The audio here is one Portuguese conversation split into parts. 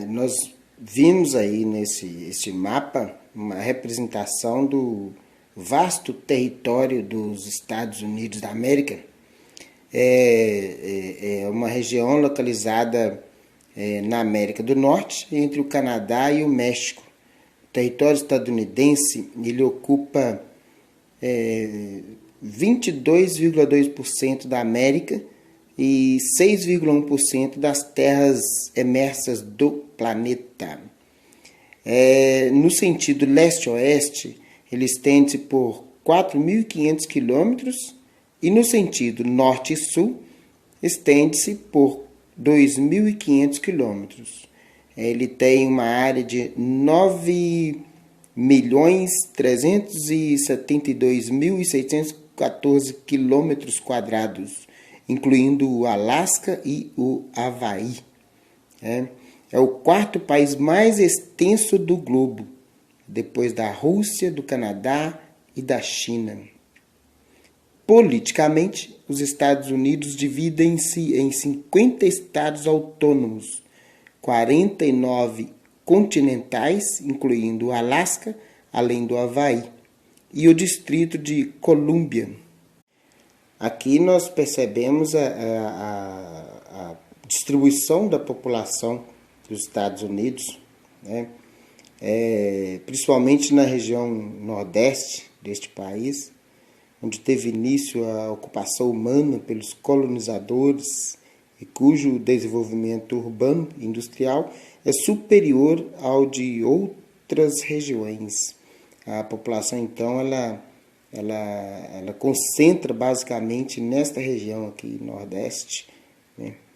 Nós vimos aí nesse mapa uma representação do vasto território dos Estados Unidos da América. É uma região localizada na América do Norte, entre o Canadá e o México. O território estadunidense ele ocupa 22,2% da América e 6,1% das terras emersas do planeta. No sentido leste-oeste, ele estende-se por 4.500 quilômetros e no sentido norte e sul, estende-se por 2.500 quilômetros. Ele tem uma área de 9.372.614 quilômetros quadrados, incluindo o Alasca e o Havaí. É o quarto país mais extenso do globo, depois da Rússia, do Canadá e da China. Politicamente, os Estados Unidos dividem-se em 50 estados autônomos, 49 continentais, incluindo o Alasca, além do Havaí, e o Distrito de Colômbia. Aqui nós percebemos a distribuição da população dos Estados Unidos, principalmente na região nordeste deste país, onde teve início a ocupação humana pelos colonizadores e cujo desenvolvimento urbano e industrial é superior ao de outras regiões. A população, então, ela concentra basicamente nesta região aqui, nordeste,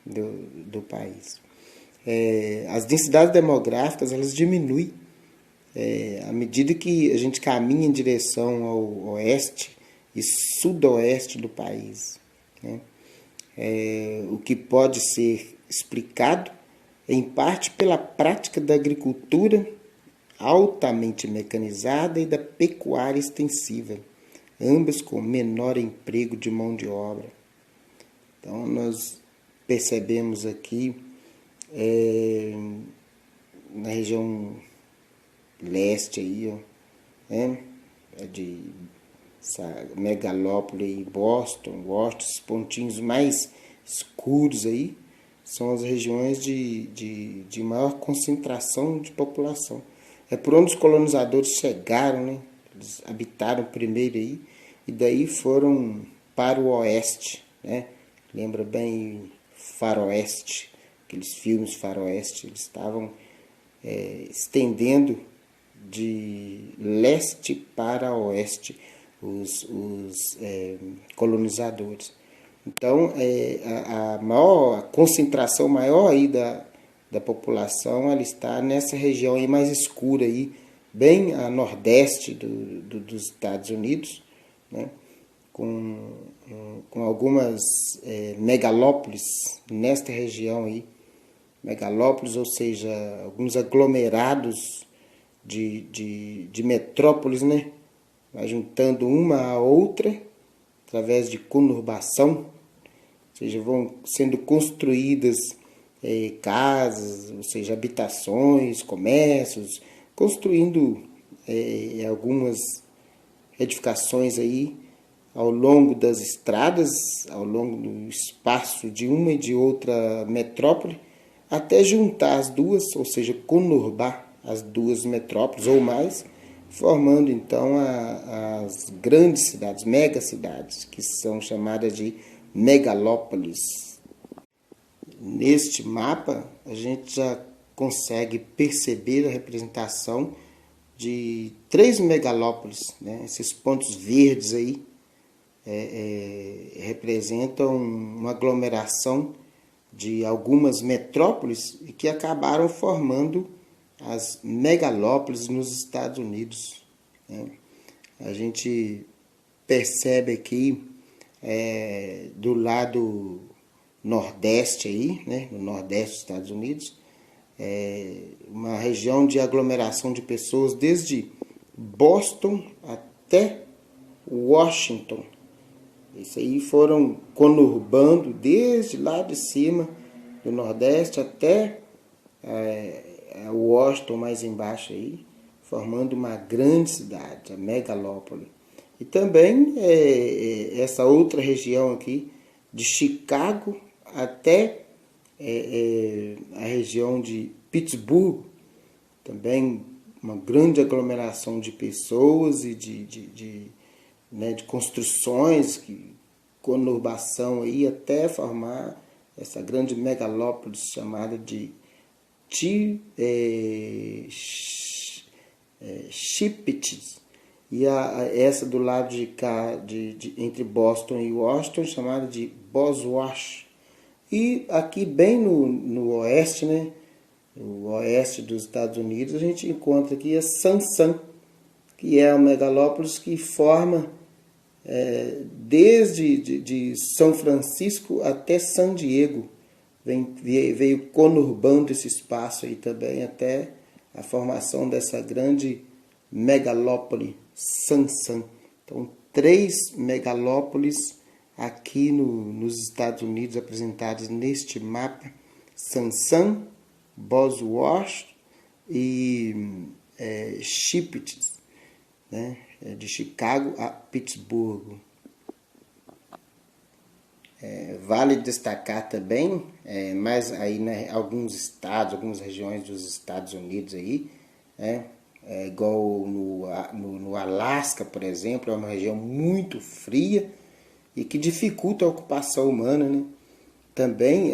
do país. As densidades demográficas elas diminuem à medida que a gente caminha em direção ao oeste e sudoeste do país. O que pode ser explicado em parte pela prática da agricultura altamente mecanizada e da pecuária extensiva, ambas com menor emprego de mão de obra. Então, nós percebemos aqui, na região leste, aí, de Megalópole e Boston, Washington, os pontinhos mais escuros aí, são as regiões de maior concentração de população. É por onde os colonizadores chegaram, Eles habitaram primeiro aí, e daí foram para o oeste, Lembra bem Faroeste, aqueles filmes Faroeste, eles estavam estendendo de leste para oeste os colonizadores. Então, a concentração maior aí da população ela está nessa região aí mais escura, aí, bem a nordeste dos Estados Unidos, com algumas megalópolis nesta região aí. Megalópolis, ou seja, alguns aglomerados de metrópoles, Vai juntando uma a outra através de conurbação, ou seja, vão sendo construídas casas, ou seja, habitações, comércios, construindo algumas edificações aí ao longo das estradas, ao longo do espaço de uma e de outra metrópole, até juntar as duas, ou seja, conurbar as duas metrópoles ou mais, formando então as grandes cidades, megacidades, que são chamadas de megalópolis. Neste mapa, a gente já consegue perceber a representação de 3 megalópolis, Esses pontos verdes aí representam uma aglomeração de algumas metrópoles e que acabaram formando as megalópolis nos Estados Unidos. A gente percebe aqui do lado nordeste aí, no nordeste dos Estados Unidos, uma região de aglomeração de pessoas desde Boston até Washington. Isso aí foram conurbando desde lá de cima do nordeste até Washington mais embaixo aí, formando uma grande cidade, a megalópole. E também essa outra região aqui, de Chicago até a região de Pittsburgh, também uma grande aglomeração de pessoas e de construções, conurbação aí, até formar essa grande megalópole chamada de Chippewa, e essa do lado de cá, entre Boston e Washington, chamada de Boswash. E aqui bem no oeste, né, no oeste dos Estados Unidos, a gente encontra aqui a Sansan, que é a megalópole que forma desde de São Francisco até San Diego. Veio conurbando esse espaço aí também até a formação dessa grande megalópole Sansan. Então, 3 megalópolis aqui nos Estados Unidos apresentadas neste mapa: Sansan, Boswash e Chippewa, né? De Chicago a Pittsburgh. Vale destacar também, mas aí, né, alguns estados, algumas regiões dos Estados Unidos aí, igual no Alasca, por exemplo, é uma região muito fria e que dificulta a ocupação humana, né? Também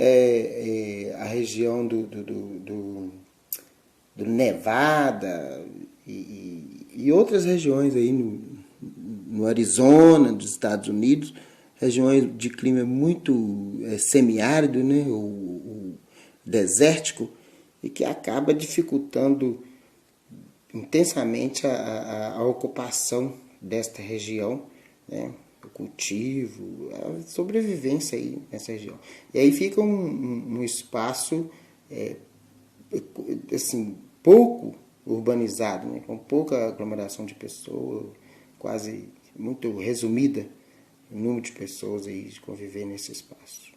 a região do Nevada e outras regiões aí no Arizona, dos Estados Unidos, regiões de clima muito semiárido, né, ou desértico, e que acaba dificultando intensamente a ocupação desta região, né, o cultivo, a sobrevivência aí nessa região. E aí fica um espaço assim, pouco urbanizado, né, com pouca aglomeração de pessoas, quase muito resumida o número de pessoas aí de conviver nesse espaço.